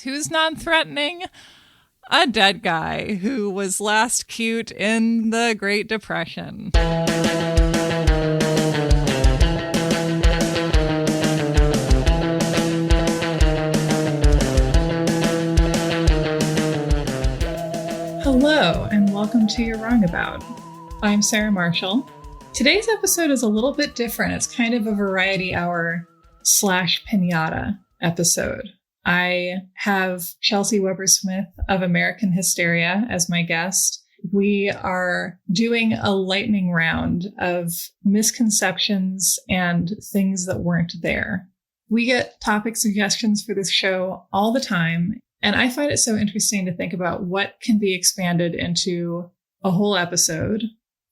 Who's non-threatening? A dead guy who was last cute in the Great Depression. Hello, and welcome to You're Wrong About. I'm Sarah Marshall. Today's episode is a little bit different. It's kind of a variety hour / pinata episode. I have Chelsey Weber-Smith of American Hysteria as my guest. We are doing a lightning round of misconceptions and things that weren't there. We get topic suggestions for this show all the time, and I find it so interesting to think about what can be expanded into a whole episode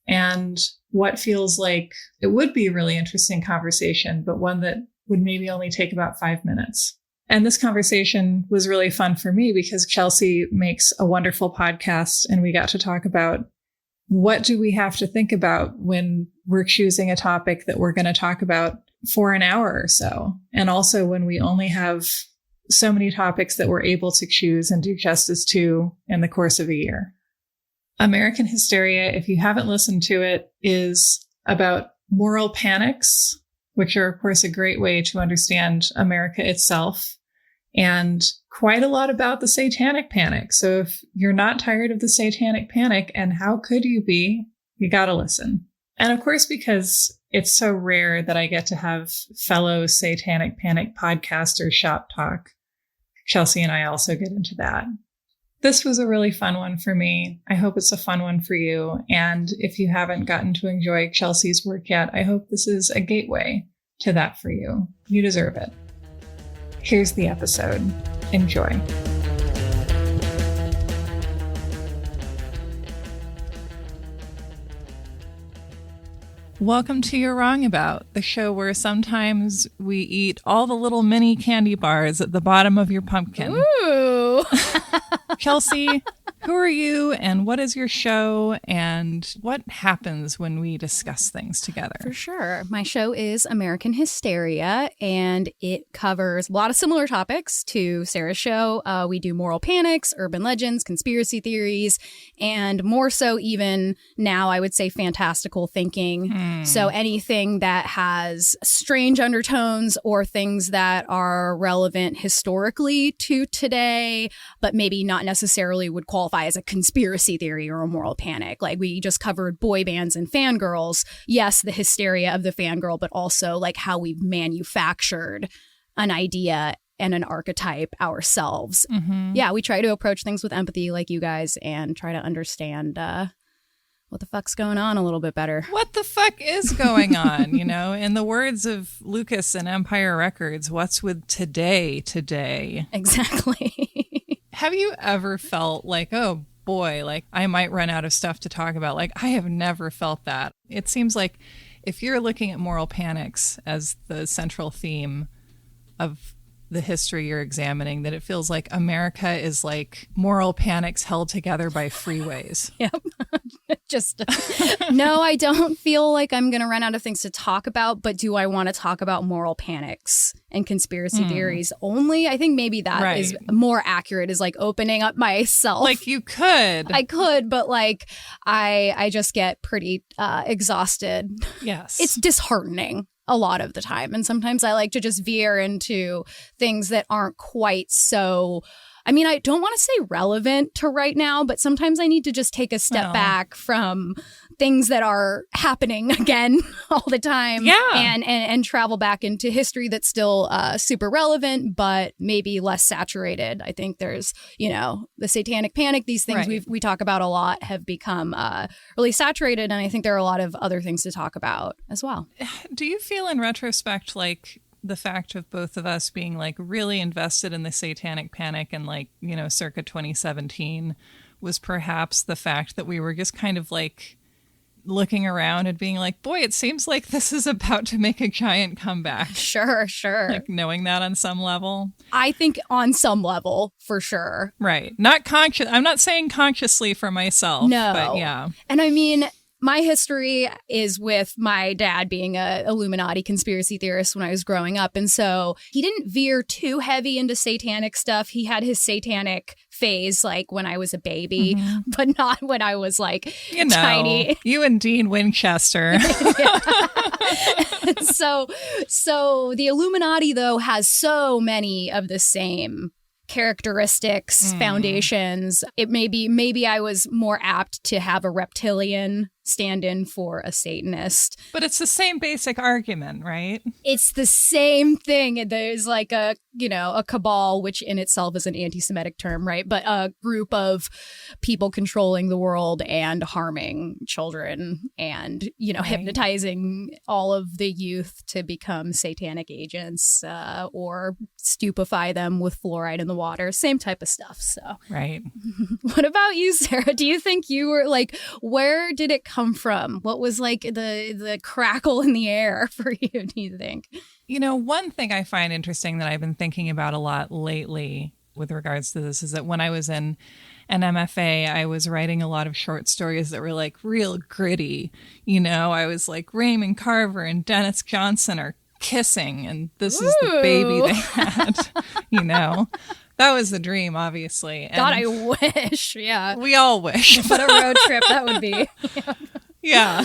and what feels like it would be a really interesting conversation, but one that would maybe only take about 5 minutes. And this conversation was really fun for me because Chelsey makes a wonderful podcast, and we got to talk about what do we have to think about when we're choosing a topic that we're going to talk about for an hour or so. And also when we only have so many topics that we're able to choose and do justice to in the course of a year. American Hysteria, if you haven't listened to it, is about moral panics, which are, of course, a great way to understand America itself, and quite a lot about the Satanic Panic. So if you're not tired of the Satanic Panic, and how could you be, you got to listen. And of course, because it's so rare that I get to have fellow Satanic Panic podcasters shop talk, Chelsey and I also get into that. This was a really fun one for me. I hope it's a fun one for you. And if you haven't gotten to enjoy Chelsey's work yet, I hope this is a gateway to that for you. You deserve it. Here's the episode. Enjoy. Welcome to You're Wrong About, the show where sometimes we eat all the little mini candy bars at the bottom of your pumpkin. Ooh. Chelsey, who are you, and what is your show, and what happens when we discuss things together? For sure. My show is American Hysteria, and it covers a lot of similar topics to Sarah's show. We do moral panics, urban legends, conspiracy theories, and more so even now, I would say fantastical thinking. So anything that has strange undertones or things that are relevant historically to today, but maybe not necessarily would qualify as a conspiracy theory or a moral panic. Like we just covered boy bands and fangirls. Yes, the hysteria of the fangirl, but also like how we've manufactured an idea and an archetype ourselves. Mm-hmm. Yeah, we try to approach things with empathy like you guys and try to understand what the fuck's going on a little bit better. What the fuck is going on? You know, in the words of Lucas and Empire Records, what's with today? Exactly. Have you ever felt like, oh boy, like I might run out of stuff to talk about? Like I have never felt that. It seems like if you're looking at moral panics as the central theme of the history you're examining, that it feels like America is like moral panics held together by freeways. Yep. Just no, I don't feel like I'm going to run out of things to talk about, but do I want to talk about moral panics and conspiracy theories only? I think maybe that is more accurate, is like opening up myself. Like you could. I could, but like I just get pretty exhausted. Yes. It's disheartening a lot of the time. And sometimes I like to just veer into things that aren't quite so, I mean, I don't want to say relevant to right now, but sometimes I need to just take a step back from things that are happening again all the time. Yeah. And travel back into history that's still super relevant, but maybe less saturated. I think there's, the Satanic Panic, these things we talk about a lot have become really saturated. And I think there are a lot of other things to talk about as well. Do you feel in retrospect like the fact of both of us being like really invested in the Satanic Panic and like, circa 2017 was perhaps the fact that we were just kind of like looking around and being like, boy, it seems like this is about to make a giant comeback. Sure. Like knowing that on some level. I think on some level, for sure. Right. Not conscious. I'm not saying consciously for myself. No. But yeah. And I mean, My history is with my dad being a Illuminati conspiracy theorist when I was growing up. And so he didn't veer too heavy into satanic stuff. He had his satanic phase like when I was a baby, but not when I was like tiny. You and Dean Winchester. So the Illuminati, though, has so many of the same characteristics, foundations. It maybe I was more apt to have a reptilian stand in for a Satanist. But it's the same basic argument, right? It's the same thing. There's like a cabal, which in itself is an anti-Semitic term, right? But a group of people controlling the world and harming children and, hypnotizing all of the youth to become satanic agents or stupefy them with fluoride in the water. Same type of stuff. So, right. What about you, Sarah? Do you think you were like, where did it come from? What was like the crackle in the air for you, do you think? One thing I find interesting that I've been thinking about a lot lately with regards to this is that when I was in an MFA, I was writing a lot of short stories that were like real gritty. I was like Raymond Carver and Dennis Johnson are kissing and this is the baby they had, That was the dream, obviously. And God, I wish. Yeah. We all wish. What a road trip that would be. Yeah.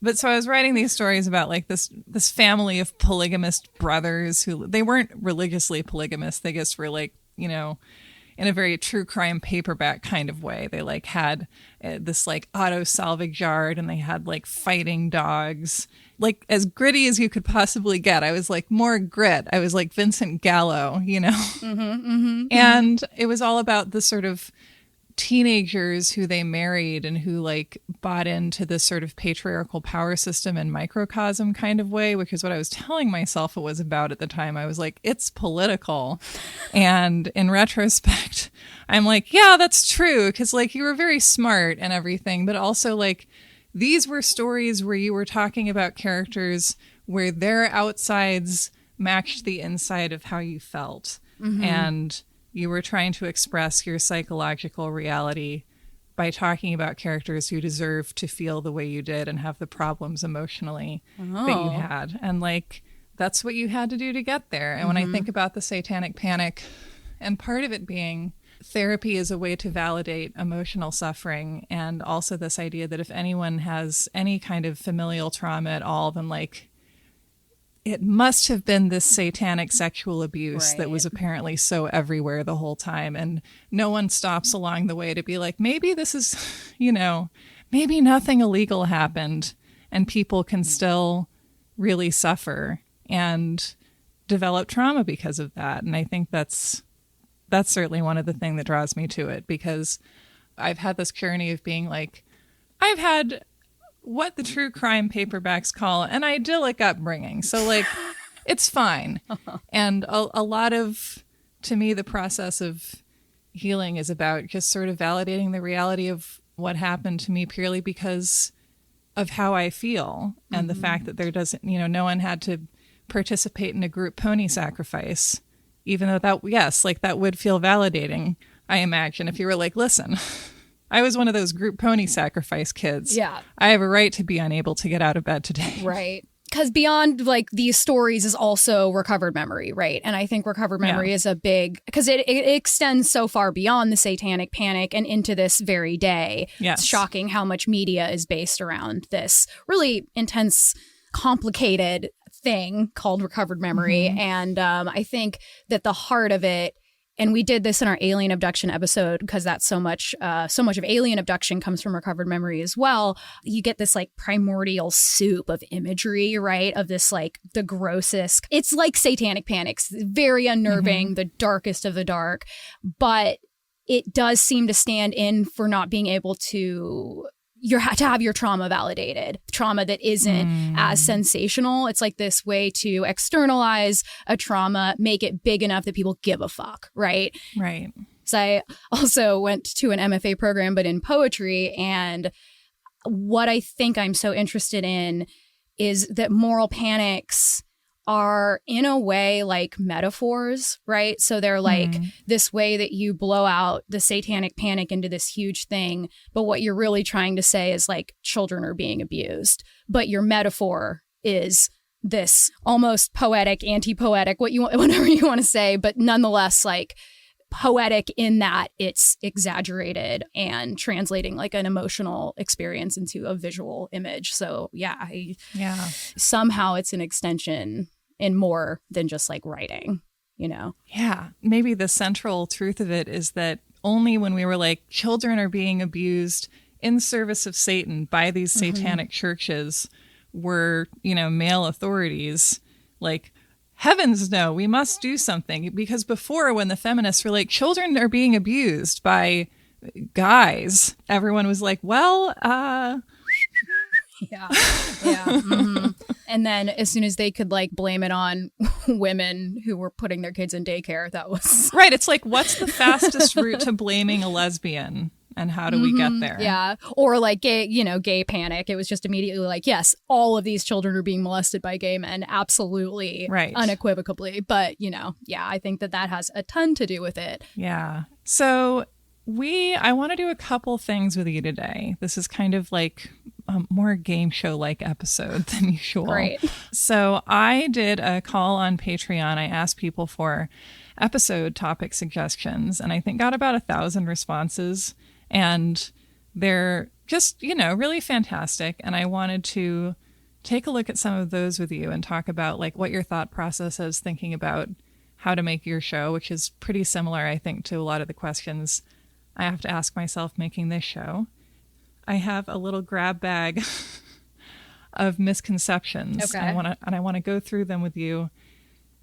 But so I was writing these stories about like this family of polygamist brothers who they weren't religiously polygamous. They just were like, in a very true crime paperback kind of way. They like had this like auto salvage yard and they had like fighting dogs. Like as gritty as you could possibly get. I was like more grit. I was like Vincent Gallo, And it was all about the sort of teenagers who they married and who like bought into this sort of patriarchal power system and microcosm kind of way, which is what I was telling myself it was about at the time. I was like, it's political. And in retrospect, I'm like, yeah, that's true. Because like you were very smart and everything, but also like these were stories where you were talking about characters where their outsides matched the inside of how you felt. And you were trying to express your psychological reality by talking about characters who deserve to feel the way you did and have the problems emotionally that you had. And like, that's what you had to do to get there. And when I think about the Satanic Panic, and part of it being therapy is a way to validate emotional suffering, and also this idea that if anyone has any kind of familial trauma at all, then like it must have been this satanic sexual abuse that was apparently so everywhere the whole time, and no one stops along the way to be like, maybe this is, maybe nothing illegal happened and people can still really suffer and develop trauma because of that. And I think that's certainly one of the things that draws me to it, because I've had this journey of being like, I've had what the true crime paperbacks call an idyllic upbringing. So like, it's fine. And a lot of, to me, the process of healing is about just sort of validating the reality of what happened to me purely because of how I feel. And the fact that there doesn't, no one had to participate in a group pony sacrifice. Even though that would feel validating, I imagine, if you were like, listen, I was one of those group pony sacrifice kids. Yeah. I have a right to be unable to get out of bed today. Right. Because beyond like these stories is also recovered memory, right? And I think recovered memory is a big, because it extends so far beyond the Satanic Panic and into this very day. Yes. It's shocking how much media is based around this really intense, complicated thing called recovered memory. And I think that the heart of it, and we did this in our alien abduction episode because that's so much of alien abduction comes from recovered memory as well. You get this like primordial soup of imagery, right? Of this like the grossest. It's like Satanic Panics, very unnerving, the darkest of the dark, but it does seem to stand in for not being able to have your trauma validated, trauma that isn't as sensational. It's like this way to externalize a trauma, make it big enough that people give a fuck, right? Right. So I also went to an MFA program, but in poetry. And what I think I'm so interested in is that moral panics are in a way like metaphors, right? So they're like this way that you blow out the satanic panic into this huge thing. But what you're really trying to say is like children are being abused. But your metaphor is this almost poetic, anti-poetic, whatever you want to say, but nonetheless like poetic in that it's exaggerated and translating like an emotional experience into a visual image. So somehow it's an extension in more than just like writing, you know? Yeah. Maybe the central truth of it is that only when we were like, children are being abused in service of Satan by these satanic churches were, you know, male authorities like, heavens no, we must do something. Because before, when the feminists were like, children are being abused by guys, everyone was like, well, yeah. And then as soon as they could like blame it on women who were putting their kids in daycare, that was right. It's like, what's the fastest route to blaming a lesbian? And how do we get there? Yeah. Or like gay panic. It was just immediately like, yes, all of these children are being molested by gay men. Absolutely. Right. Unequivocally. But, you know, yeah, I think that has a ton to do with it. Yeah. So I want to do a couple things with you today. This is kind of like a more game show like episode than usual. Great. So I did a call on Patreon. I asked people for episode topic suggestions, and I think got about 1,000 responses. And they're just, you know, really fantastic. And I wanted to take a look at some of those with you and talk about like what your thought process is thinking about how to make your show, which is pretty similar, I think, to a lot of the questions I have to ask myself making this show. I have a little grab bag of misconceptions. Okay. I want to go through them with you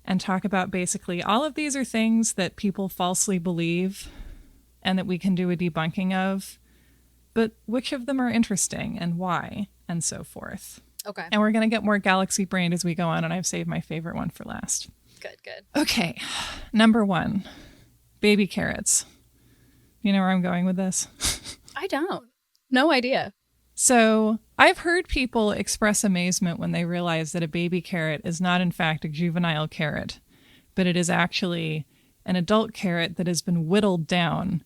and talk about basically all of these are things that people falsely believe and that we can do a debunking of, but which of them are interesting and why, and so forth. Okay. And we're going to get more galaxy brained as we go on, and I've saved my favorite one for last. Good. Okay, number 1, baby carrots. You know where I'm going with this? I don't. No idea. So I've heard people express amazement when they realize that a baby carrot is not in fact a juvenile carrot, but it is actually an adult carrot that has been whittled down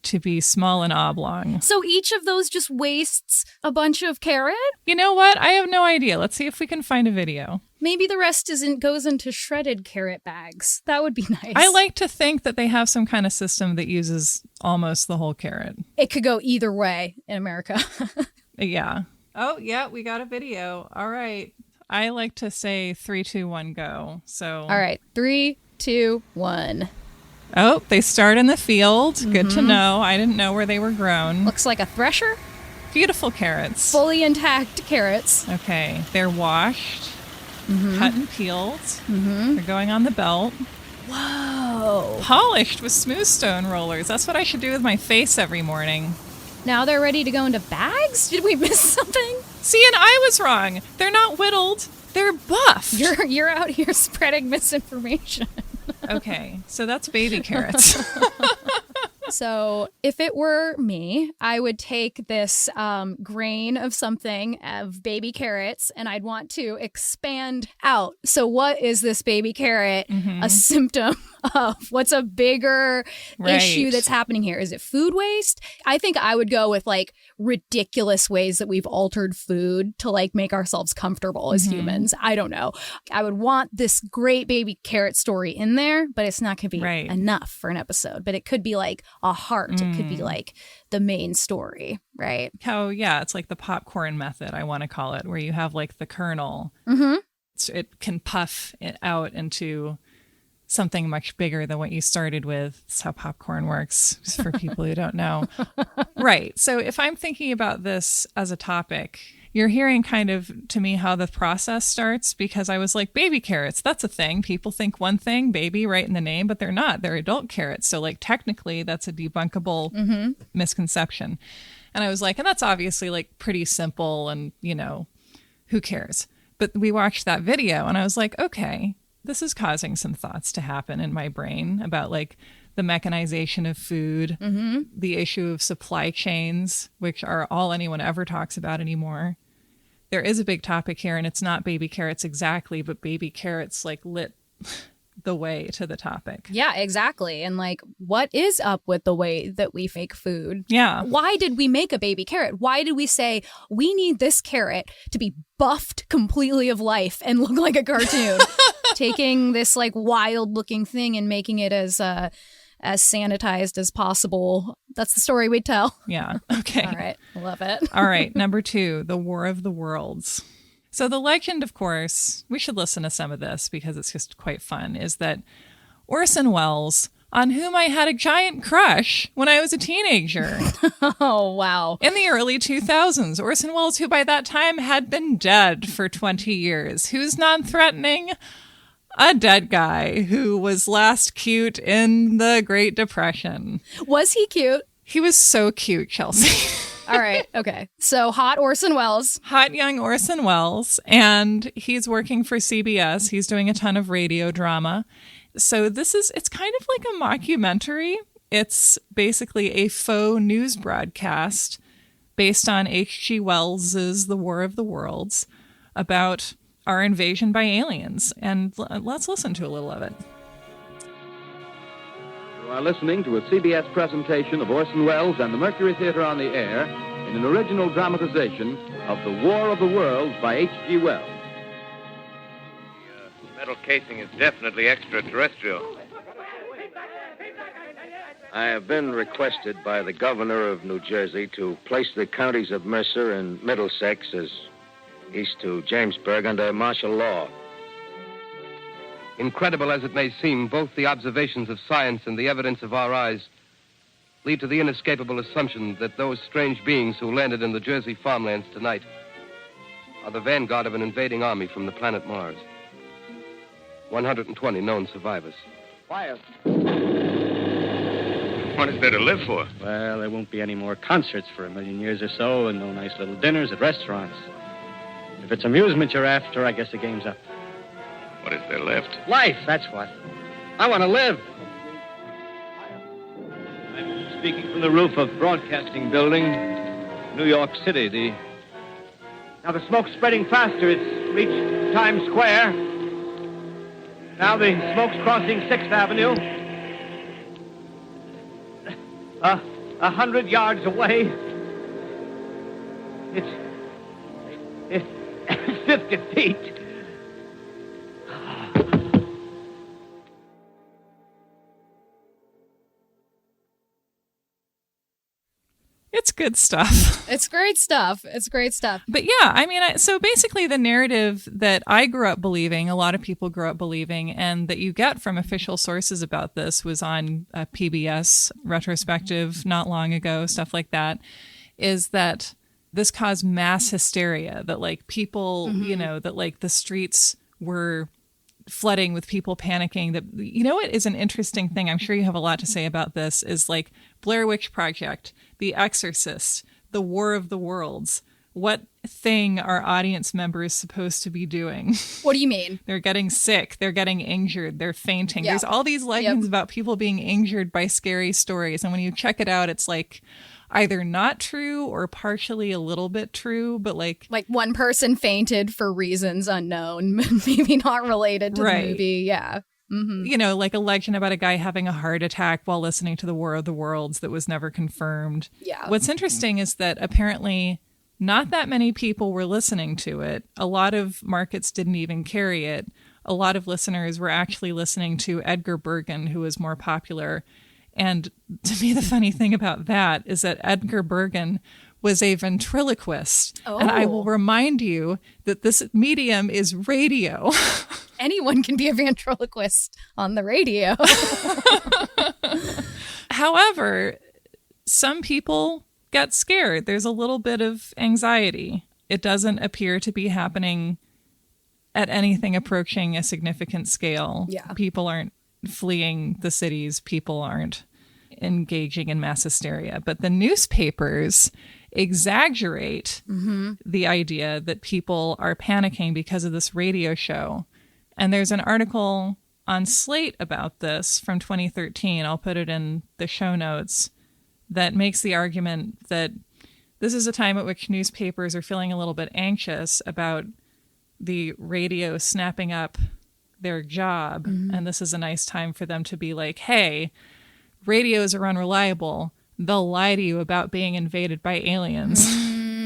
to be small and oblong. So each of those just wastes a bunch of carrot? You know what? I have no idea. Let's see if we can find a video. Maybe the rest goes into shredded carrot bags. That would be nice. I like to think that they have some kind of system that uses almost the whole carrot. It could go either way in America. Yeah. Oh, yeah, we got a video. All right. I like to say 3, 2, 1, go. So. All right. 3, 2, 1. Oh, they start in the field. Good to know. I didn't know where they were grown. Looks like a thresher. Beautiful carrots. Fully intact carrots. Okay. They're washed, cut and peeled. They're going on the belt. Whoa. Polished with smooth stone rollers. That's what I should do with my face every morning. Now they're ready to go into bags? Did we miss something? See, and I was wrong. They're not whittled. They're buffed. You're out here spreading misinformation. Okay, so that's baby carrots. So if it were me, I would take this grain of something of baby carrots and I'd want to expand out. So what is this baby carrot a symptom of? What's a bigger issue that's happening here? Is it food waste? I think I would go with like ridiculous ways that we've altered food to like make ourselves comfortable as humans. I don't know. I would want this great baby carrot story in there, but it's not going to be enough for an episode. But it could be like a heart. It could be like the main story, right? It's like the popcorn method, I want to call it, where you have like the kernel. It can puff it out into something much bigger than what you started with. That's how popcorn works, just for people who don't know. Right. So if I'm thinking about this as a topic, you're hearing kind of to me how the process starts, because I was like, baby carrots, that's a thing. People think one thing, baby, right in the name, but they're not. They're adult carrots. So like technically that's a debunkable misconception. And I was like, and that's obviously like pretty simple and, you know, who cares? But we watched that video and I was like, okay, this is causing some thoughts to happen in my brain about like the mechanization of food, the issue of supply chains, which are all anyone ever talks about anymore. there is a big topic here, and it's not baby carrots exactly, but baby carrots like lit the way to the topic. Yeah, exactly. And like, what is up with the way that we make food? Yeah. Why did we make a baby carrot? Why did we say we need this carrot to be buffed completely of life and look like a cartoon? Taking this like wild looking thing and making it as sanitized as possible. That's the story we tell. Yeah. Okay. All right. Love it. All right. Number 2, the War of the Worlds. So the legend, of course, we should listen to some of this because it's just quite fun, is that Orson Welles, on whom I had a giant crush when I was a teenager. Oh, wow. In the early 2000s, Orson Welles, who by that time had been dead for 20 years. Who's non-threatening? A dead guy who was last cute in the Great Depression. Was he cute? He was so cute, Chelsea. All right. Okay. So hot Orson Welles. Hot young Orson Welles. And he's working for CBS. He's doing a ton of radio drama. So it's kind of like a mockumentary. It's basically a faux news broadcast based on H.G. Wells's The War of the Worlds about our invasion by aliens. And let's listen to a little of it. You are listening to a CBS presentation of Orson Welles and the Mercury Theater on the Air in an original dramatization of The War of the Worlds by H.G. Wells. The metal casing is definitely extraterrestrial. I have been requested by the governor of New Jersey to place the counties of Mercer and Middlesex as east to Jamesburg under martial law. Incredible as it may seem, both the observations of science and the evidence of our eyes lead to the inescapable assumption that those strange beings who landed in the Jersey farmlands tonight are the vanguard of an invading army from the planet Mars. 120 known survivors. Quiet. What is there to live for? Well, there won't be any more concerts for 1,000,000 years or so, and no nice little dinners at restaurants. If it's amusement you're after, I guess the game's up. What is there left? Life, that's what. I want to live. I'm speaking from the roof of Broadcasting Building, New York City. Now the smoke's spreading faster. It's reached Times Square. Now the smoke's crossing 6th Avenue. 100 yards away. It's 50 feet. It's good stuff. It's great stuff. It's great stuff. But yeah, I mean, so basically the narrative that I grew up believing, a lot of people grew up believing, and that you get from official sources about this was on a PBS retrospective not long ago, stuff like that, is that this caused mass hysteria, that like people, you know, that like the streets were flooding with people panicking. That, you know, what is an interesting thing, I'm sure you have a lot to say about this, is like Blair Witch Project, The Exorcist, The War of the Worlds. What thing are audience members supposed to be doing? What do you mean? They're getting sick. They're getting injured. They're fainting. Yeah. There's all these legends about people being injured by scary stories. And when you check it out, it's like either not true or partially a little bit true, but like one person fainted for reasons unknown, maybe not related to the movie. Yeah. Mm-hmm. You know, like a legend about a guy having a heart attack while listening to The War of the Worlds that was never confirmed. Yeah. What's interesting is that apparently not that many people were listening to it. A lot of markets didn't even carry it. A lot of listeners were actually listening to Edgar Bergen, who was more popular. And to me, the funny thing about that is that Edgar Bergen was a ventriloquist. Oh. And I will remind you that this medium is radio. Anyone can be a ventriloquist on the radio. However, some people get scared. There's a little bit of anxiety. It doesn't appear to be happening at anything approaching a significant scale. Yeah. People aren't fleeing the cities. People aren't engaging in mass hysteria. But the newspapers exaggerate the idea that people are panicking because of this radio show. And there's an article on Slate about this from 2013. I'll put it in the show notes, that makes the argument that this is a time at which newspapers are feeling a little bit anxious about the radio snapping up their job. And this is a nice time for them to be like, hey, radios are unreliable. They'll lie to you about being invaded by aliens.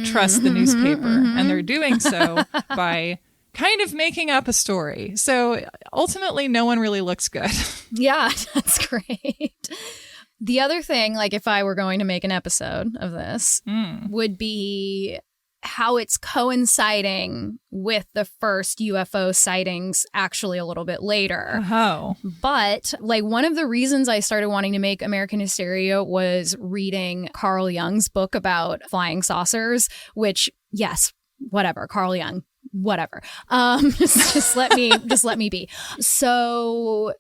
Trust the newspaper. And they're doing so by kind of making up a story. So ultimately, no one really looks good. Yeah, that's great. The other thing, like if I were going to make an episode of this, would be how it's coinciding with the first UFO sightings actually a little bit later. Oh. But like one of the reasons I started wanting to make American Hysteria was reading Carl Jung's book about flying saucers, which, yes, whatever, Carl Jung, whatever. Just let me be. So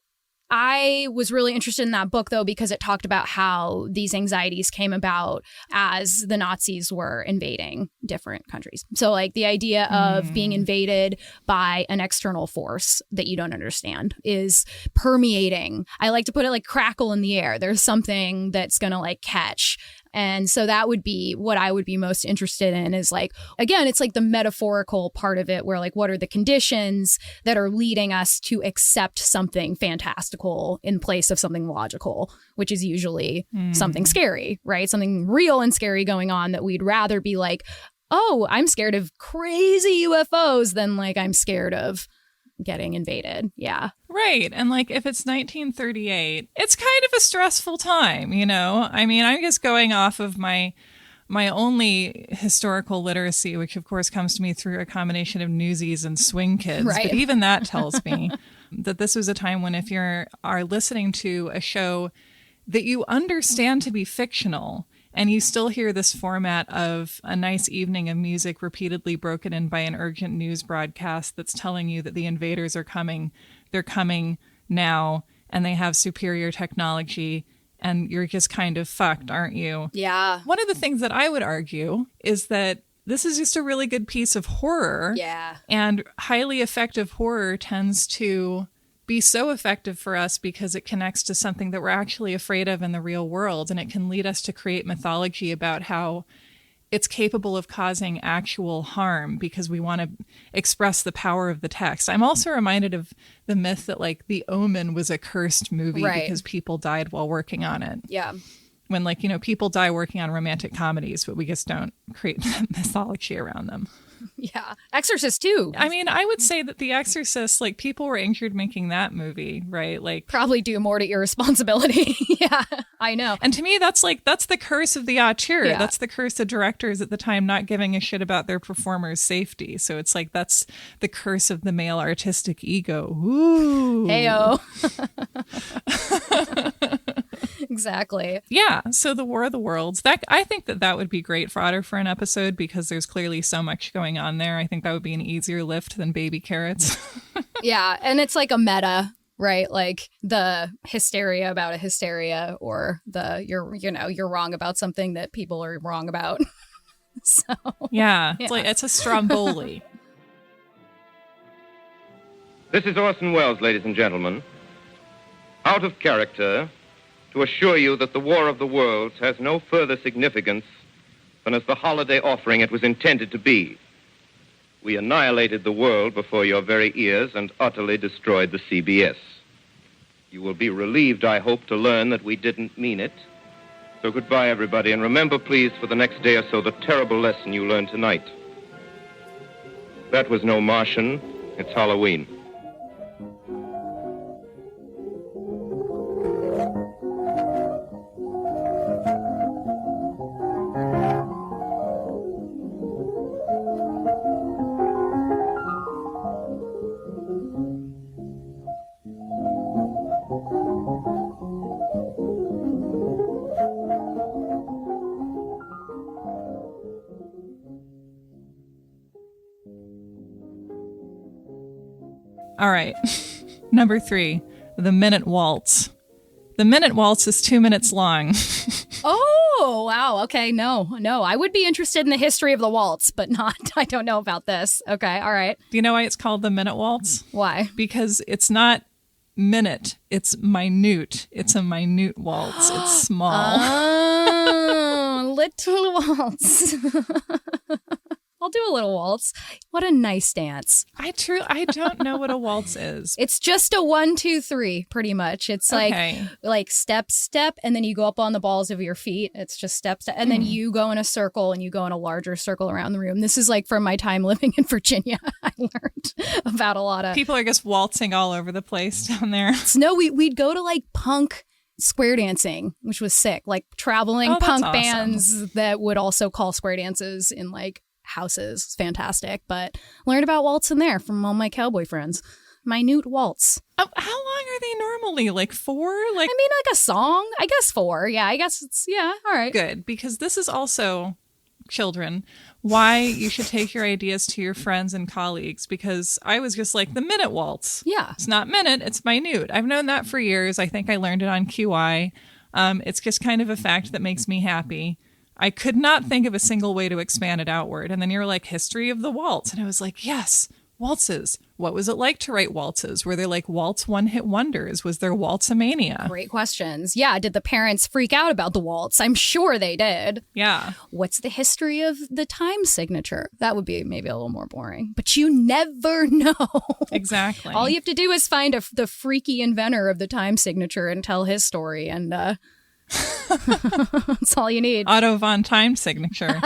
I was really interested in that book, though, because it talked about how these anxieties came about as the Nazis were invading different countries. So like the idea of being invaded by an external force that you don't understand is permeating. I like to put it like crackle in the air. There's something that's going to like catch. And so that would be what I would be most interested in is like, again, it's like the metaphorical part of it where like, what are the conditions that are leading us to accept something fantastical in place of something logical, which is usually something scary, right? Something real and scary going on that we'd rather be like, oh, I'm scared of crazy UFOs than like I'm scared of getting invaded. Yeah. Right. And like if it's 1938, it's kind of a stressful time, you know? I mean, I'm just going off of my only historical literacy, which of course comes to me through a combination of Newsies and Swing Kids. Right. But even that tells me that this was a time when if you are listening to a show that you understand to be fictional, and you still hear this format of a nice evening of music repeatedly broken in by an urgent news broadcast that's telling you that the invaders are coming. They're coming now, and they have superior technology, and you're just kind of fucked, aren't you? Yeah. One of the things that I would argue is that this is just a really good piece of horror. Yeah. And highly effective horror tends to be so effective for us because it connects to something that we're actually afraid of in the real world. And it can lead us to create mythology about how it's capable of causing actual harm because we want to express the power of the text. I'm also reminded of the myth that like The Omen was a cursed movie because people died while working on it. Yeah. When like, you know, people die working on romantic comedies, but we just don't create mythology around them. Yeah. Exorcist too. I mean, I would say that The Exorcist, like people were injured making that movie, right? Like probably due more to irresponsibility. Yeah, I know. And to me, that's the curse of the auteur. Yeah. That's the curse of directors at the time not giving a shit about their performers' safety. So it's like, that's the curse of the male artistic ego. Ooh. Heyo. Exactly. Yeah. So the War of the Worlds, that I think that would be great fodder for an episode because there's clearly so much going on there. I think that would be an easier lift than baby carrots. Yeah. And it's like a meta, right? Like the hysteria about a hysteria or the you're wrong about something that people are wrong about. So yeah. It's like it's a Stromboli. This is Orson Welles, ladies and gentlemen. Out of character, to assure you that the War of the Worlds has no further significance than as the holiday offering it was intended to be. We annihilated the world before your very ears and utterly destroyed the CBS. You will be relieved, I hope, to learn that we didn't mean it. So goodbye, everybody, and remember, please, for the next day or so, the terrible lesson you learned tonight. That was no Martian. It's Halloween. All right. Number 3, the Minute Waltz. The Minute Waltz is 2 minutes long. Oh, wow. Okay. No. I would be interested in the history of the waltz, but I don't know about this. Okay. All right. Do you know why it's called the Minute Waltz? Why? Because it's not minute. It's minute. It's a minute waltz. It's small. Oh, little waltz. I'll do a little waltz. What a nice dance. I don't know what a waltz is. It's just a 1, 2, 3, pretty much. It's like step, step, and then you go up on the balls of your feet. It's just step, step, and then you go in a circle and you go in a larger circle around the room. This is like from my time living in Virginia. I learned about a lot of people are just waltzing all over the place down there. No, we'd go to like punk square dancing, which was sick. Like traveling punk bands that would also call square dances in like houses. It's fantastic. But learned about waltz in there from all my cowboy friends. Minute waltz. How long are they normally? Like 4? Like a song? I guess 4. Yeah, I guess it's, all right. Good, because this is also, children, why you should take your ideas to your friends and colleagues, because I was just like, the minute waltz. Yeah. It's not minute, it's minute. I've known that for years. I think I learned it on QI. It's just kind of a fact that makes me happy. I could not think of a single way to expand it outward. And then you were like, history of the waltz. And I was like, yes, waltzes. What was it like to write waltzes? Were they like waltz one-hit wonders? Was there waltzomania? Great questions. Yeah, did the parents freak out about the waltz? I'm sure they did. Yeah. What's the history of the time signature? That would be maybe a little more boring. But you never know. Exactly. All you have to do is find the freaky inventor of the time signature and tell his story, and that's all you need. Otto von Time signature.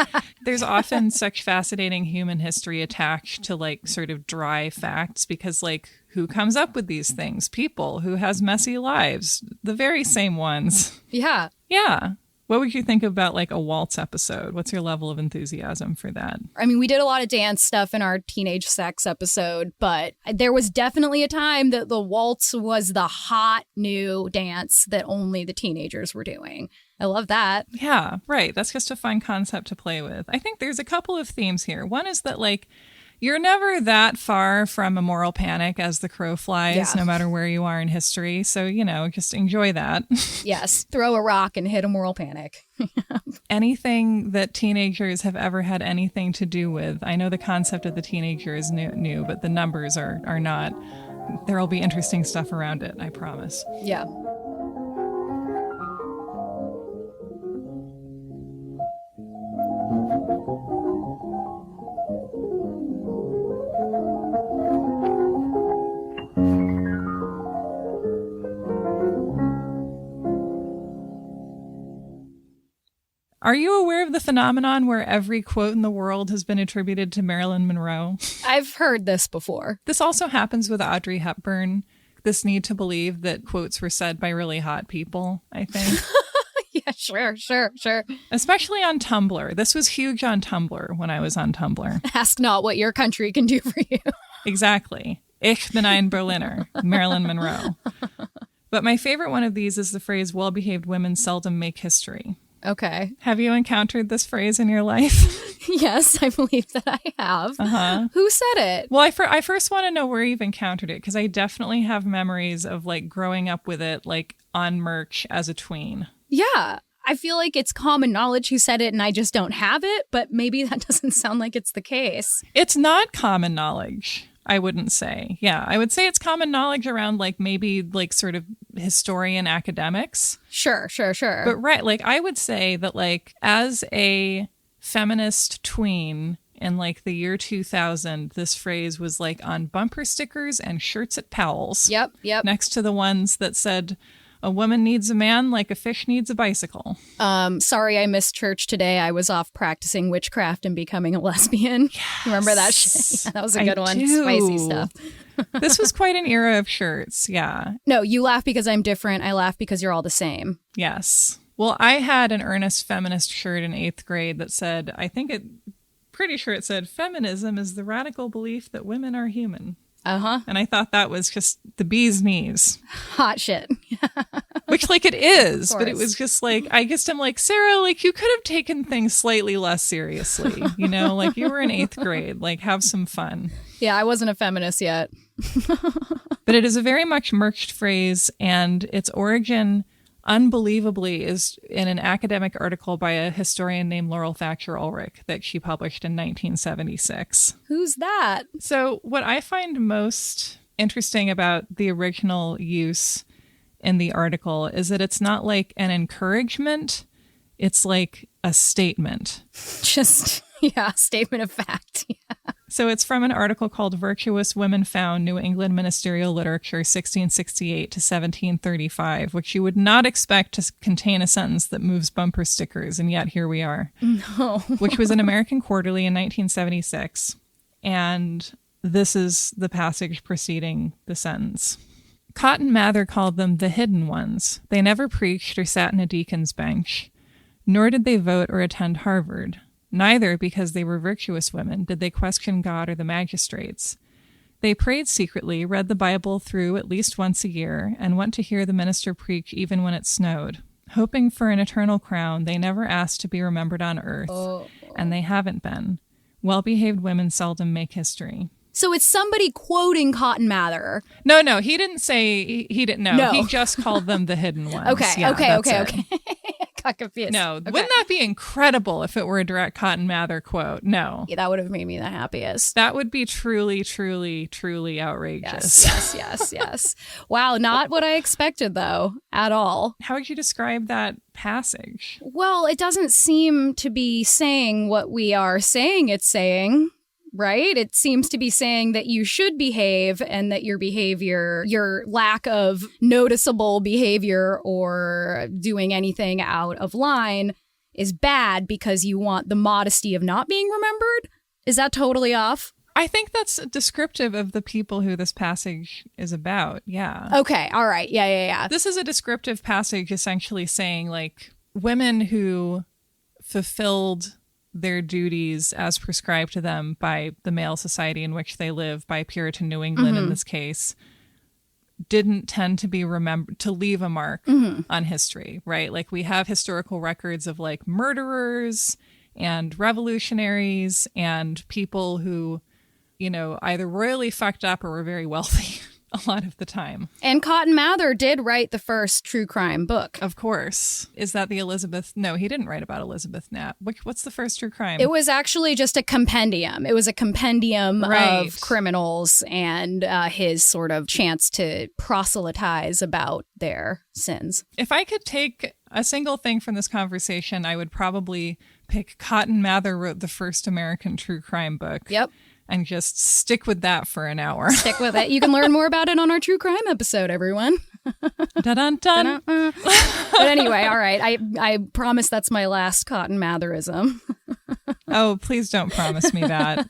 There's often such fascinating human history attached to like sort of dry facts, because like who comes up with these things? People. Who has messy lives? The very same ones. Yeah. Yeah. What would you think about like a waltz episode? What's your level of enthusiasm for that? I mean, we did a lot of dance stuff in our teenage sex episode, but there was definitely a time that the waltz was the hot new dance that only the teenagers were doing. I love that. Yeah, right. That's just a fun concept to play with. I think there's a couple of themes here. One is that like, you're never that far from a moral panic as the crow flies, no matter where you are in history. So, just enjoy that. Yes. Throw a rock and hit a moral panic. Anything that teenagers have ever had anything to do with. I know the concept of the teenager is new, but the numbers are not. There'll be interesting stuff around it, I promise. Yeah. Are you aware of the phenomenon where every quote in the world has been attributed to Marilyn Monroe? I've heard this before. This also happens with Audrey Hepburn. This need to believe that quotes were said by really hot people, I think. Yeah, sure. Especially on Tumblr. This was huge on Tumblr when I was on Tumblr. Ask not what your country can do for you. Exactly. Ich bin ein Berliner, Marilyn Monroe. But my favorite one of these is the phrase, well-behaved women seldom make history. Okay. Have you encountered this phrase in your life? Yes, I believe that I have. Uh-huh. Who said it? Well, I first want to know where you've encountered it, because I definitely have memories of like growing up with it, like on merch as a tween. Yeah. I feel like it's common knowledge who said it and I just don't have it, but maybe that doesn't sound like it's the case. It's not common knowledge, I wouldn't say. Yeah, I would say it's common knowledge around like maybe like sort of historian academics. Sure. But right, like I would say that like as a feminist tween in like the year 2000, this phrase was like on bumper stickers and shirts at Powell's. Yep. Next to the ones that said, a woman needs a man like a fish needs a bicycle. Sorry I missed church today. I was off practicing witchcraft and becoming a lesbian. Yes. Remember that shit? Yeah, that was a good one. Do. Spicy stuff. This was quite an era of shirts. Yeah. No, you laugh because I'm different. I laugh because you're all the same. Yes. Well, I had an earnest feminist shirt in 8th grade that said, pretty sure it said, feminism is the radical belief that women are human. Uh-huh. And I thought that was just the bee's knees. Hot shit. Which, like, it is. But it was just like, I guess I'm like, Sarah, like, you could have taken things slightly less seriously. You know, like, you were in 8th grade. Like, have some fun. Yeah, I wasn't a feminist yet. But it is a very much merged phrase, and its origin, unbelievably, is in an academic article by a historian named Laurel Thatcher Ulrich that she published in 1976. Who's that? So what I find most interesting about the original use in the article is that it's not like an encouragement It's like a statement. Just, yeah, statement of fact. Yeah. So it's from an article called Virtuous Women Found, New England Ministerial Literature, 1668 to 1735, which you would not expect to contain a sentence that moves bumper stickers, and yet here we are. No. Which was an American Quarterly in 1976. And this is the passage preceding the sentence. Cotton Mather called them the hidden ones. They never preached or sat in a deacon's bench, nor did they vote or attend Harvard. Neither, because they were virtuous women, did they question God or the magistrates. They prayed secretly, read the Bible through at least once a year, and went to hear the minister preach even when it snowed. Hoping for an eternal crown, they never asked to be remembered on earth, and they haven't been. Well-behaved women seldom make history. So it's somebody quoting Cotton Mather. No, he didn't say, he didn't know. No. He just called them the hidden ones. Okay. Got confused. No, wouldn't that be incredible if it were a direct Cotton Mather quote? No. Yeah, that would have made me the happiest. That would be truly, truly, truly outrageous. Yes. Wow, not what I expected, though, at all. How would you describe that passage? Well, it doesn't seem to be saying what we are saying it's saying. Right? It seems to be saying that you should behave and that your behavior, your lack of noticeable behavior or doing anything out of line is bad because you want the modesty of not being remembered. Is that totally off? I think that's descriptive of the people who this passage is about. Yeah. Okay. All right. Yeah. This is a descriptive passage essentially saying like women who fulfilled their duties as prescribed to them by the male society in which they live, by Puritan New England in this case, didn't tend to be remembered, to leave a mark on history, right? Like we have historical records of like murderers and revolutionaries and people who, you know, either royally fucked up or were very wealthy a lot of the time. And Cotton Mather did write the first true crime book. Of course. Is that the Elizabeth? No, he didn't write about Elizabeth Knapp. What's the first true crime? It was actually just a compendium. It was a compendium of criminals and his sort of chance to proselytize about their sins. If I could take a single thing from this conversation, I would probably pick Cotton Mather wrote the first American true crime book. Yep. And just stick with that for an hour. Stick with it. You can learn more about it on our true crime episode, everyone. Dun-dun-dun. But anyway, all right. I promise that's my last Cotton Matherism. Oh, please don't promise me that.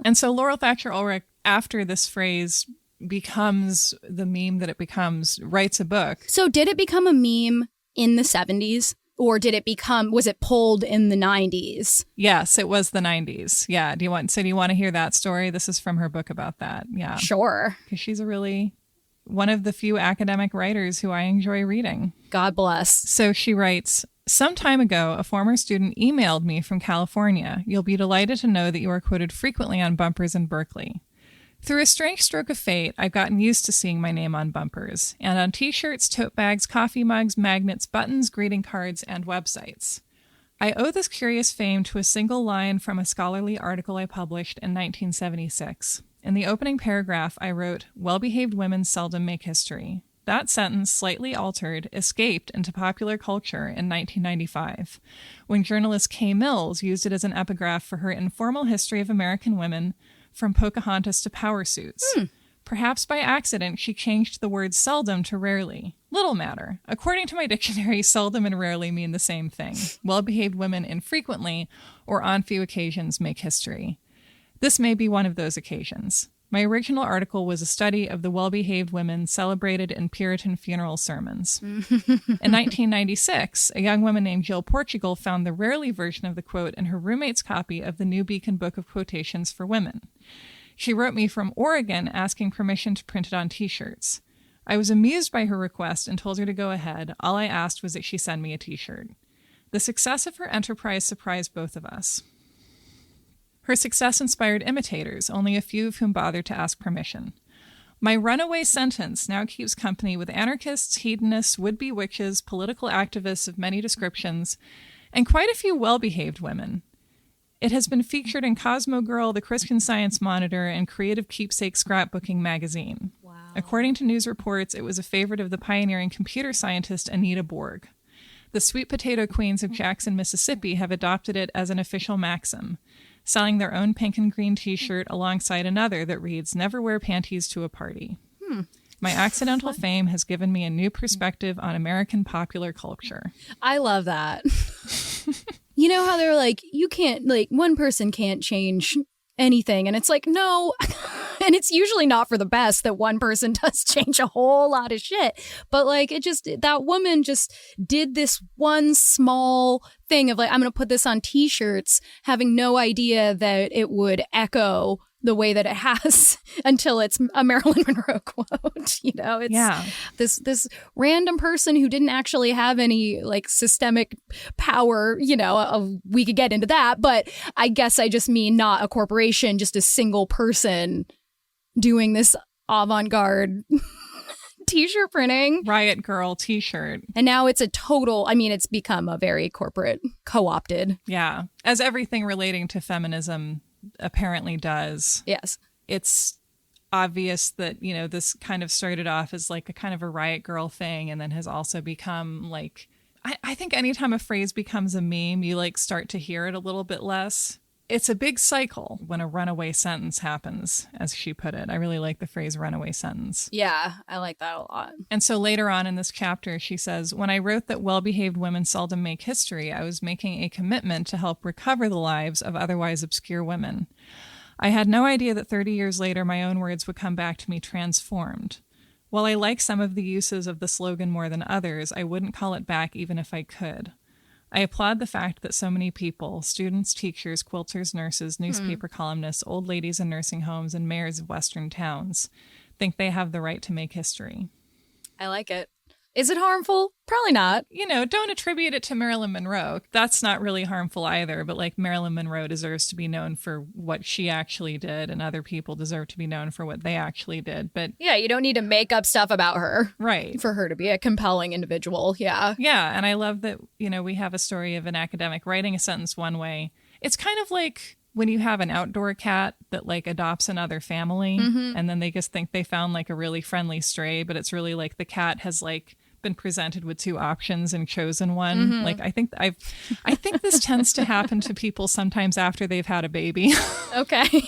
And so Laurel Thatcher Ulrich, after this phrase becomes the meme that it becomes, writes a book. So did it become a meme in the 70s? Or was it pulled in the 90s? Yes, it was the 90s. Yeah. Do you want to hear that story? This is from her book about that. Yeah. Sure. Because she's one of the few academic writers who I enjoy reading. God bless. So she writes, some time ago, a former student emailed me from California. You'll be delighted to know that you are quoted frequently on bumpers in Berkeley. Through a strange stroke of fate, I've gotten used to seeing my name on bumpers, and on t-shirts, tote bags, coffee mugs, magnets, buttons, greeting cards, and websites. I owe this curious fame to a single line from a scholarly article I published in 1976. In the opening paragraph, I wrote, "Well-behaved women seldom make history." That sentence, slightly altered, escaped into popular culture in 1995, when journalist Kay Mills used it as an epigraph for her informal history of American women, from Pocahontas to power suits. Perhaps by accident, she changed the word seldom to rarely. Little matter. According to my dictionary, seldom and rarely mean the same thing. Well-behaved women infrequently, or on few occasions, make history. This may be one of those occasions. My original article was a study of the well-behaved women celebrated in Puritan funeral sermons. In 1996, a young woman named Jill Portugal found the rarely version of the quote in her roommate's copy of the New Beacon Book of Quotations for Women. She wrote me from Oregon asking permission to print it on t-shirts. I was amused by her request and told her to go ahead. All I asked was that she send me a t-shirt. The success of her enterprise surprised both of us. Her success inspired imitators, only a few of whom bothered to ask permission. My runaway sentence now keeps company with anarchists, hedonists, would-be witches, political activists of many descriptions, and quite a few well-behaved women. It has been featured in Cosmo Girl, the Christian Science Monitor, and Creative Keepsake Scrapbooking magazine. Wow. According to news reports, it was a favorite of the pioneering computer scientist Anita Borg. The sweet potato queens of Jackson, Mississippi have adopted it as an official maxim, selling their own pink and green t-shirt alongside another that reads, "Never wear panties to a party." My accidental fame has given me a new perspective on American popular culture. I love that. You know how they're like, you can't, like, one person can't change anything. And it's like, no. And it's usually not for the best that one person does change a whole lot of shit. But like, that woman just did this one small thing of like, I'm going to put this on t-shirts, having no idea that it would echo the way that it has until it's a Marilyn Monroe quote. You know, it's this random person who didn't actually have any like systemic power, you know, we could get into that. But I guess I just mean not a corporation, just a single person doing this avant-garde t-shirt printing. Riot Girl t-shirt. And now it's it's become a very corporate co-opted. Yeah. As everything relating to feminism apparently does. Yes. It's obvious that, you know, this kind of started off as like a kind of a Riot Girl thing and then has also become like, I think anytime a phrase becomes a meme, you like start to hear it a little bit less. It's a big cycle when a runaway sentence happens, as she put it. I really like the phrase runaway sentence. Yeah, I like that a lot. And so later on in this chapter, she says, when I wrote that well-behaved women seldom make history, I was making a commitment to help recover the lives of otherwise obscure women. I had no idea that 30 years later, my own words would come back to me transformed. While I like some of the uses of the slogan more than others, I wouldn't call it back even if I could. I applaud the fact that so many people, students, teachers, quilters, nurses, newspaper columnists, old ladies in nursing homes, and mayors of Western towns think they have the right to make history. I like it. Is it harmful? Probably not. You know, don't attribute it to Marilyn Monroe. That's not really harmful either, but like Marilyn Monroe deserves to be known for what she actually did, and other people deserve to be known for what they actually did. But yeah, you don't need to make up stuff about her. Right. For her to be a compelling individual. Yeah. Yeah. And I love that, you know, we have a story of an academic writing a sentence one way. It's kind of like when you have an outdoor cat that like adopts another family and then they just think they found like a really friendly stray, but it's really like the cat has like been presented with two options and chosen one. Like I think this tends to happen to people sometimes after they've had a baby. Okay.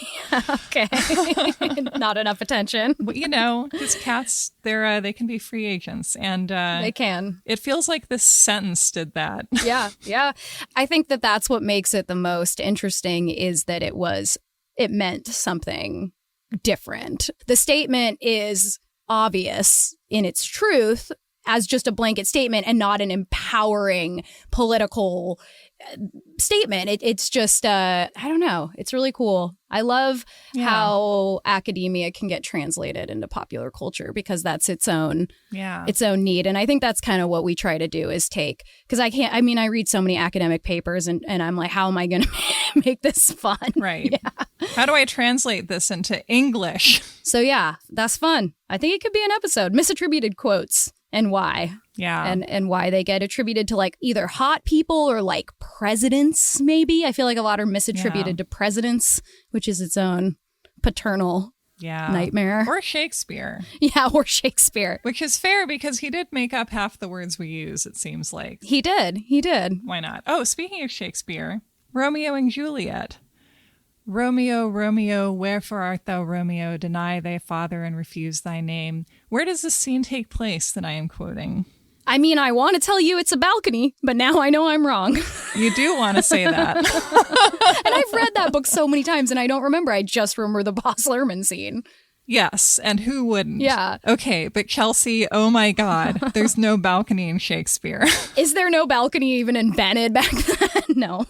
Not enough attention. But, you know, these cats, they can be free agents, and they can. It feels like this sentence did that. Yeah. I think that that's what makes it the most interesting, is that it meant something different. The statement is obvious in its truth as just a blanket statement and not an empowering political statement. It's just, I don't know. It's really cool. I love how academia can get translated into popular culture, because that's its own need. And I think that's kind of what we try to do, is because I read so many academic papers and I'm like, how am I going to make this fun? Right. Yeah. How do I translate this into English? So yeah, that's fun. I think it could be an episode. Misattributed quotes. And why. Yeah. And why they get attributed to like either hot people or like presidents, maybe. I feel like a lot are misattributed to presidents, which is its own paternal nightmare. Or Shakespeare. Yeah, or Shakespeare. Which is fair, because he did make up half the words we use, it seems like. He did. Why not? Oh, speaking of Shakespeare, Romeo and Juliet. Romeo, Romeo, wherefore art thou, Romeo? Deny thy father and refuse thy name. Where does this scene take place that I am quoting? I mean, I want to tell you it's a balcony, but now I know I'm wrong. You do want to say that. And I've read that book so many times and I don't remember. I just remember the Baz Luhrmann scene. Yes, and who wouldn't? Yeah. Okay, but Chelsey, oh my God, there's no balcony in Shakespeare. Is there no balcony even invented back then? No.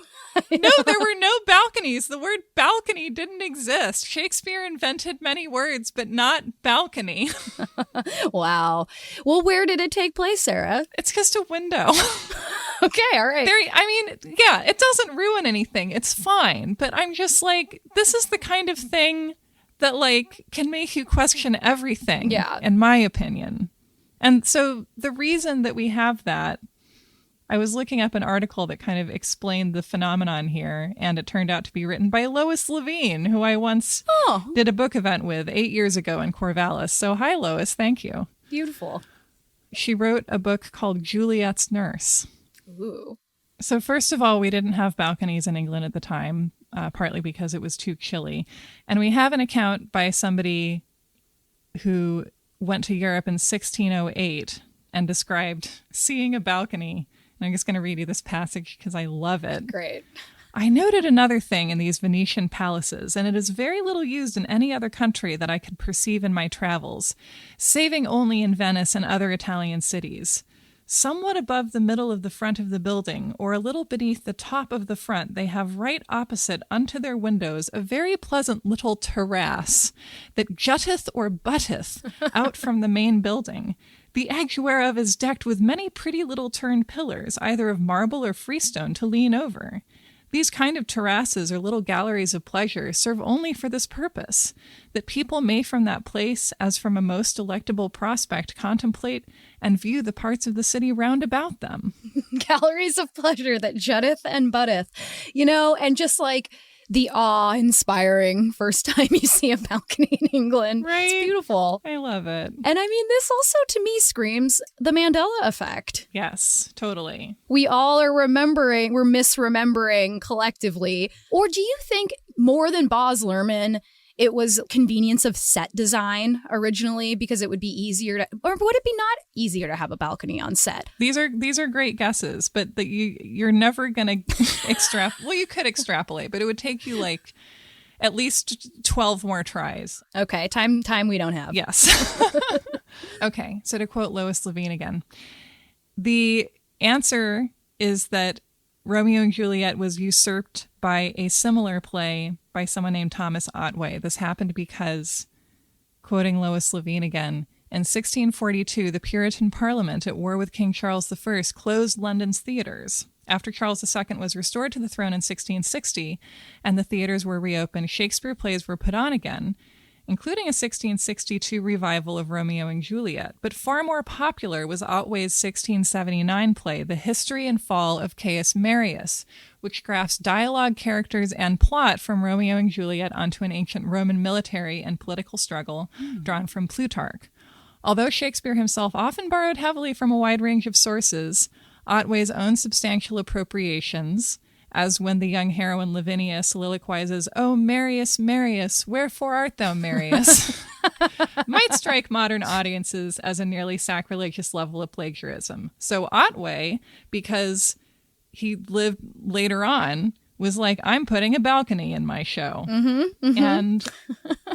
No, there were no balconies. The word balcony didn't exist. Shakespeare invented many words, but not balcony. Wow. Well, where did it take place, Sarah? It's just a window. Okay, all right. It doesn't ruin anything. It's fine. But I'm just like, this is the kind of thing that like can make you question everything, in my opinion. And so the reason that we have that, I was looking up an article that kind of explained the phenomenon here, and it turned out to be written by Lois Levine, who I once did a book event with 8 years ago in Corvallis. So hi, Lois. Thank you. Beautiful. She wrote a book called Juliet's Nurse. Ooh. So first of all, we didn't have balconies in England at the time, partly because it was too chilly. And we have an account by somebody who went to Europe in 1608 and described seeing a balcony. And I'm just going to read you this passage because I love it. Great. I noted another thing in these Venetian palaces, and it is very little used in any other country that I could perceive in my travels, saving only in Venice and other Italian cities. Somewhat above the middle of the front of the building, or a little beneath the top of the front, they have right opposite unto their windows a very pleasant little terrace that jutteth or butteth out from the main building. The edge whereof is decked with many pretty little turned pillars, either of marble or freestone, to lean over. These kind of terraces or little galleries of pleasure serve only for this purpose, that people may from that place, as from a most delectable prospect, contemplate and view the parts of the city round about them. Galleries of pleasure that jutteth and butteth, and just like the awe-inspiring first time you see a balcony in England. Right? It's beautiful. I love it. And I mean, this also to me screams the Mandela effect. Yes, totally. We all are we're misremembering collectively. Or do you think more than Baz Luhrmann, it was convenience of set design originally because it would be easier to, or would it be not easier to have a balcony on set? These are great guesses, but that you're never going to extrapolate. Well, you could extrapolate, but it would take you like at least 12 more tries. Okay, time we don't have. Yes. Okay, so to quote Lois Levine again, the answer is that Romeo and Juliet was usurped by a similar play by someone named Thomas Otway. This happened because, quoting Lois Levine again, in 1642, the Puritan Parliament, at war with King Charles I, closed London's theatres. After Charles II was restored to the throne in 1660 and the theatres were reopened, Shakespeare plays were put on again, including a 1662 revival of Romeo and Juliet. But far more popular was Otway's 1679 play, The History and Fall of Caius Marius, which grafts dialogue, characters, and plot from Romeo and Juliet onto an ancient Roman military and political struggle drawn from Plutarch. Although Shakespeare himself often borrowed heavily from a wide range of sources, Otway's own substantial appropriations, as when the young heroine Lavinia soliloquizes, "O Marius, Marius, wherefore art thou, Marius?" might strike modern audiences as a nearly sacrilegious level of plagiarism. So Otway, because he lived later on, was like, I'm putting a balcony in my show. Mm-hmm, mm-hmm. And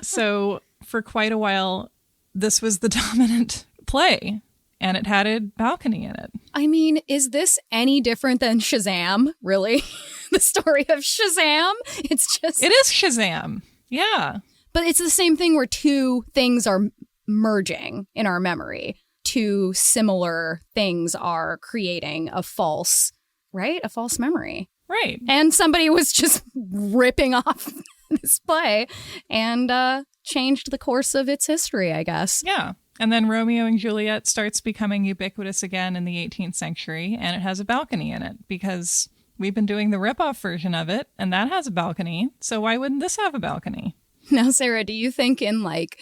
so for quite a while, this was the dominant play. And it had a balcony in it. I mean, is this any different than Shazam, really? The story of Shazam? It is Shazam. Yeah. But it's the same thing where two things are merging in our memory. Two similar things are creating a false memory. Right. And somebody was just ripping off this play and changed the course of its history, I guess. Yeah. And then Romeo and Juliet starts becoming ubiquitous again in the 18th century, and it has a balcony in it because we've been doing the ripoff version of it, and that has a balcony. So why wouldn't this have a balcony? Now, Sarah, do you think in like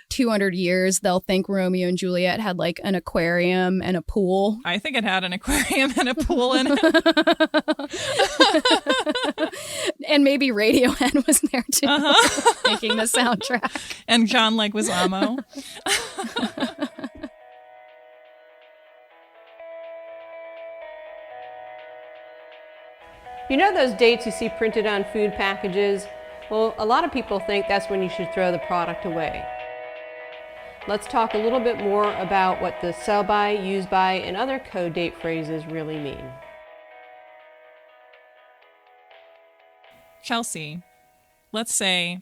200 years they'll think Romeo and Juliet had like an aquarium and a pool? I think it had an aquarium and a pool in it. And maybe Radiohead was there too, making the soundtrack. And John Leguizamo. You know those dates you see printed on food packages? Well, a lot of people think that's when you should throw the product away. Let's talk a little bit more about what the sell by, use by, and other code date phrases really mean. Chelsey, let's say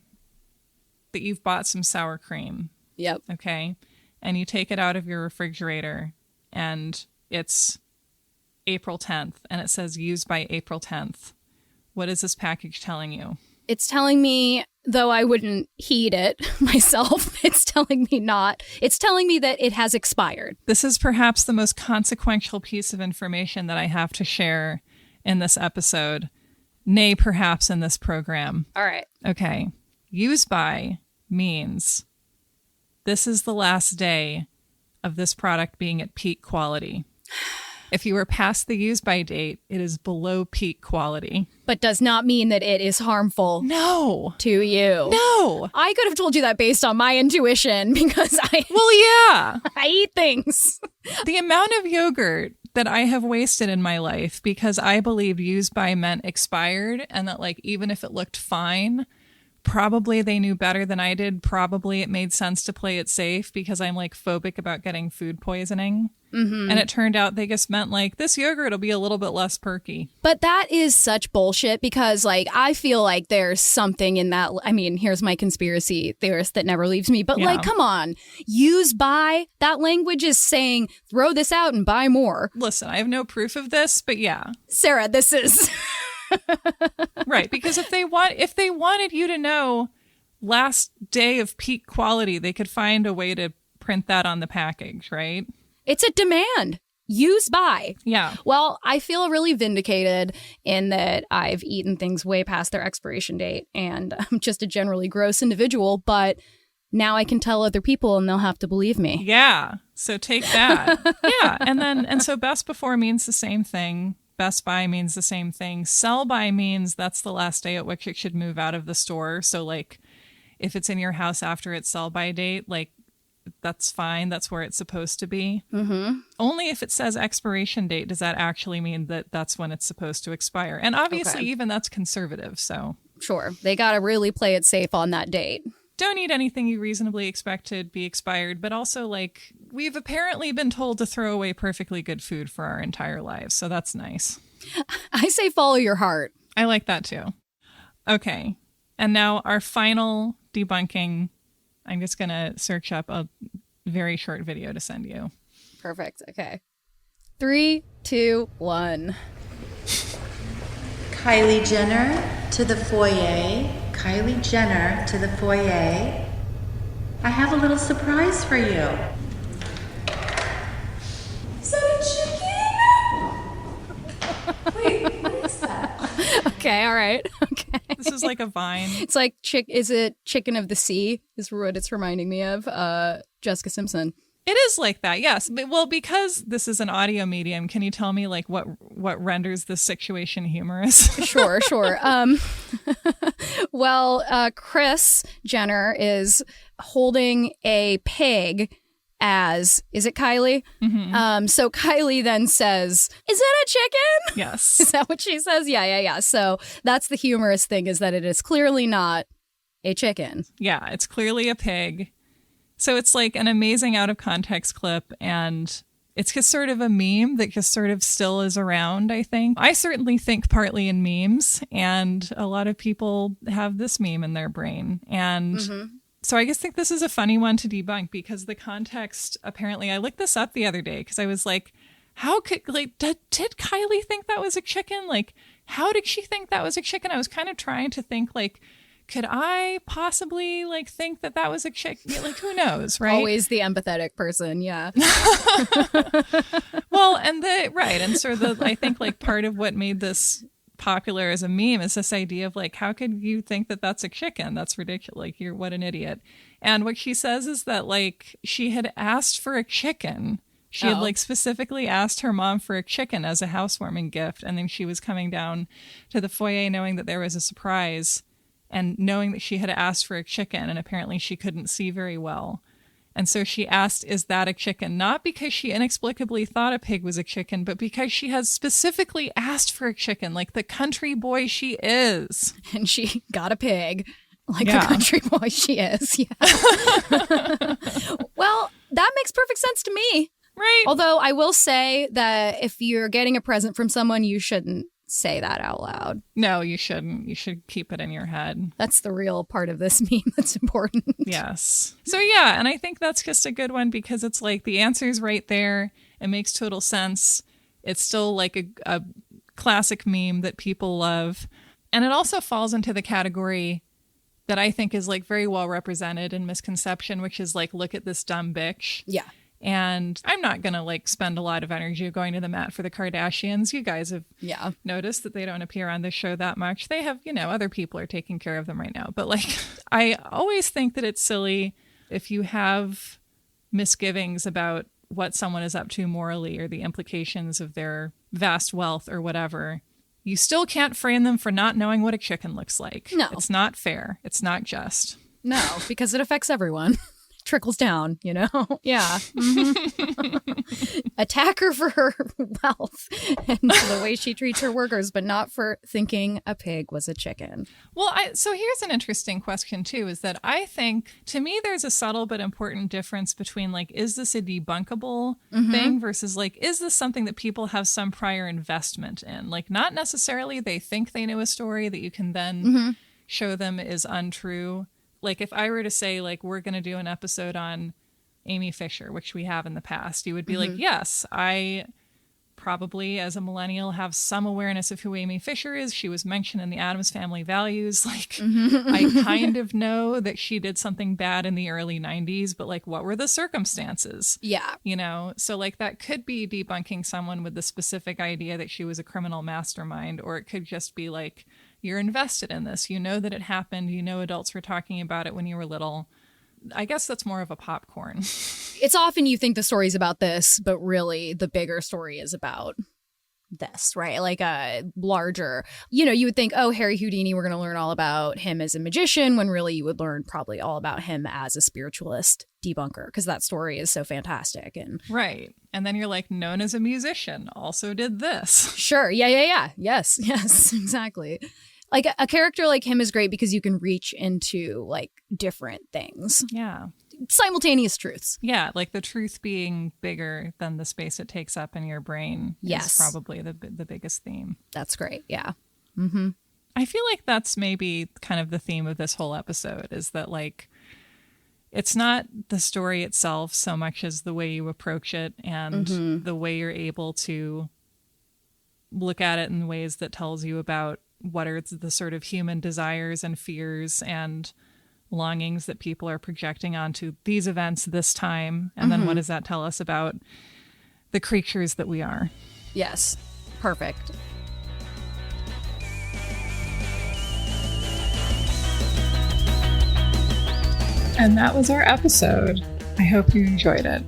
that you've bought some sour cream. Yep. Okay. And you take it out of your refrigerator and it's April 10th and it says used by April 10th. What is this package telling you? It's telling me, though I wouldn't heed it myself, it's telling me that it has expired. This is perhaps the most consequential piece of information that I have to share in this episode. Nay, perhaps in this program. All right. Okay. Use by means this is the last day of this product being at peak quality. If you were past the use by date, it is below peak quality. But does not mean that it is harmful. No. To you. No. I could have told you that based on my intuition because I eat things. The amount of yogurt that I have wasted in my life because I believed use by meant expired, and that like even if it looked fine, probably they knew better than I did. Probably it made sense to play it safe because I'm like phobic about getting food poisoning. And it turned out they just meant like this yogurt will be a little bit less perky. But that is such bullshit because like I feel like there's something in that. I mean, here's my conspiracy theorist that never leaves me. But like, come on, use by, that language is saying throw this out and buy more. Listen, I have no proof of this, but yeah. Sarah, this is right, because if they wanted you to know last day of peak quality, they could find a way to print that on the package, right? It's a demand. Use by. Yeah. Well, I feel really vindicated in that I've eaten things way past their expiration date and I'm just a generally gross individual, but now I can tell other people and they'll have to believe me. Yeah. So take that. Yeah. And so best before means the same thing. Best by means the same thing. Sell by means that's the last day at which it should move out of the store. So like if it's in your house after its sell by date, like that's fine. That's where it's supposed to be. Only if it says expiration date does that actually mean that that's when it's supposed to expire. And obviously even that's conservative. So sure, they got to really play it safe on that date. Don't eat anything you reasonably expect to be expired, but also like we've apparently been told to throw away perfectly good food for our entire lives. So that's nice. I say follow your heart. I like that too. Okay. And now our final debunking. I'm just going to search up a very short video to send you. Perfect. Okay. 3, 2, 1. Kylie Jenner to the foyer. Kylie Jenner to the foyer. I have a little surprise for you. Is that a chicken? Wait, what is that? Okay, all right. Okay. This is like a vine. It's like is it Chicken of the Sea is what it's reminding me of. Jessica Simpson. It is like that, yes. But, well, because this is an audio medium, can you tell me like what renders this situation humorous? Sure. Well, Kris Jenner is holding a pig as, is it Kylie? So Kylie then says, is that a chicken? Yes. Is that what she says? Yeah. So that's the humorous thing, is that it is clearly not a chicken. Yeah, it's clearly a pig. So it's like an amazing out of context clip, and it's just sort of a meme that just sort of still is around, I think. I certainly think partly in memes, and a lot of people have this meme in their brain. And so I just think this is a funny one to debunk because the context, apparently, I looked this up the other day because I was like, how could, like, did Kylie think that was a chicken? Like, how did she think that was a chicken? I was kind of trying to think, like, could I possibly like think that was a chicken? Like, who knows, right? Always the empathetic person, yeah. Well, and and so I think like part of what made this popular as a meme is this idea of like, how could you think that that's a chicken? That's ridiculous. Like, what an idiot. And what she says is that like she had asked for a chicken. She had like specifically asked her mom for a chicken as a housewarming gift, and then she was coming down to the foyer knowing that there was a surprise. And knowing that she had asked for a chicken, and apparently she couldn't see very well. And so she asked, is that a chicken? Not because she inexplicably thought a pig was a chicken, but because she has specifically asked for a chicken, like the country boy she is. And she got a pig, like the country boy she is. Yeah. Well, that makes perfect sense to me. Right. Although I will say that if you're getting a present from someone, you shouldn't say that out loud. No, you shouldn't. You should keep it in your head. That's the real part of this meme that's important. Yes. So yeah, and I think that's just a good one because it's like the answer's right there. It makes total sense. It's still like a classic meme that people love. And it also falls into the category that I think is like very well represented in Misconception, which is like, look at this dumb bitch. Yeah. And I'm not going to like spend a lot of energy going to the mat for the Kardashians. You guys have noticed that they don't appear on this show that much. They have, other people are taking care of them right now. But like, I always think that it's silly if you have misgivings about what someone is up to morally or the implications of their vast wealth or whatever, you still can't frame them for not knowing what a chicken looks like. No. It's not fair. It's not just. No, because it affects everyone. Trickles down, you know? Yeah. Mm-hmm. Attack her for her wealth and the way she treats her workers, but not for thinking a pig was a chicken. Well, so here's an interesting question, too, is that I think, to me, there's a subtle but important difference between, like, is this a debunkable thing versus, like, is this something that people have some prior investment in? Like, not necessarily they think they know a story that you can then show them is untrue. Like, if I were to say, like, we're going to do an episode on Amy Fisher, which we have in the past, you would be like, yes, I probably, as a millennial, have some awareness of who Amy Fisher is. She was mentioned in the Addams Family Values. Like, I kind of know that she did something bad in the early 90s, but, like, what were the circumstances? Yeah. You know? So, like, that could be debunking someone with the specific idea that she was a criminal mastermind, or it could just be, like, you're invested in this. You know that it happened. You know adults were talking about it when you were little. I guess that's more of a popcorn. It's often you think the story's about this, but really the bigger story is about this, right? Like a larger, you know, you would think, oh, Harry Houdini, we're going to learn all about him as a magician, when really you would learn probably all about him as a spiritualist debunker, because that story is so fantastic. And right. And then you're like, known as a musician, also did this. Sure. Yeah. Yes, exactly. Like a character like him is great because you can reach into like different things. Yeah. Simultaneous truths. Yeah. Like the truth being bigger than the space it takes up in your brain is probably the biggest theme. That's great. Yeah. Mm-hmm. I feel like that's maybe kind of the theme of this whole episode, is that like, it's not the story itself so much as the way you approach it and the way you're able to look at it in ways that tells you about what are the sort of human desires and fears and longings that people are projecting onto these events this time. And then what does that tell us about the creatures that we are? Yes. Perfect. And that was our episode. I hope you enjoyed it.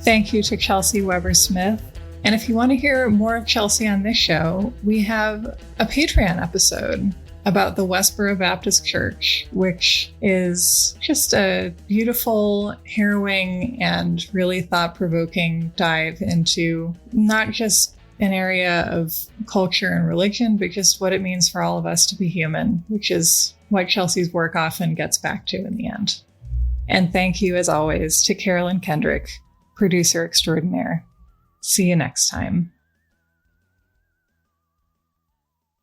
Thank you to Chelsey Weber-Smith. And if you want to hear more of Chelsey on this show, we have a Patreon episode about the Westboro Baptist Church, which is just a beautiful, harrowing, and really thought-provoking dive into not just an area of culture and religion, but just what it means for all of us to be human, which is what Chelsey's work often gets back to in the end. And thank you, as always, to Carolyn Kendrick, producer extraordinaire. See you next time.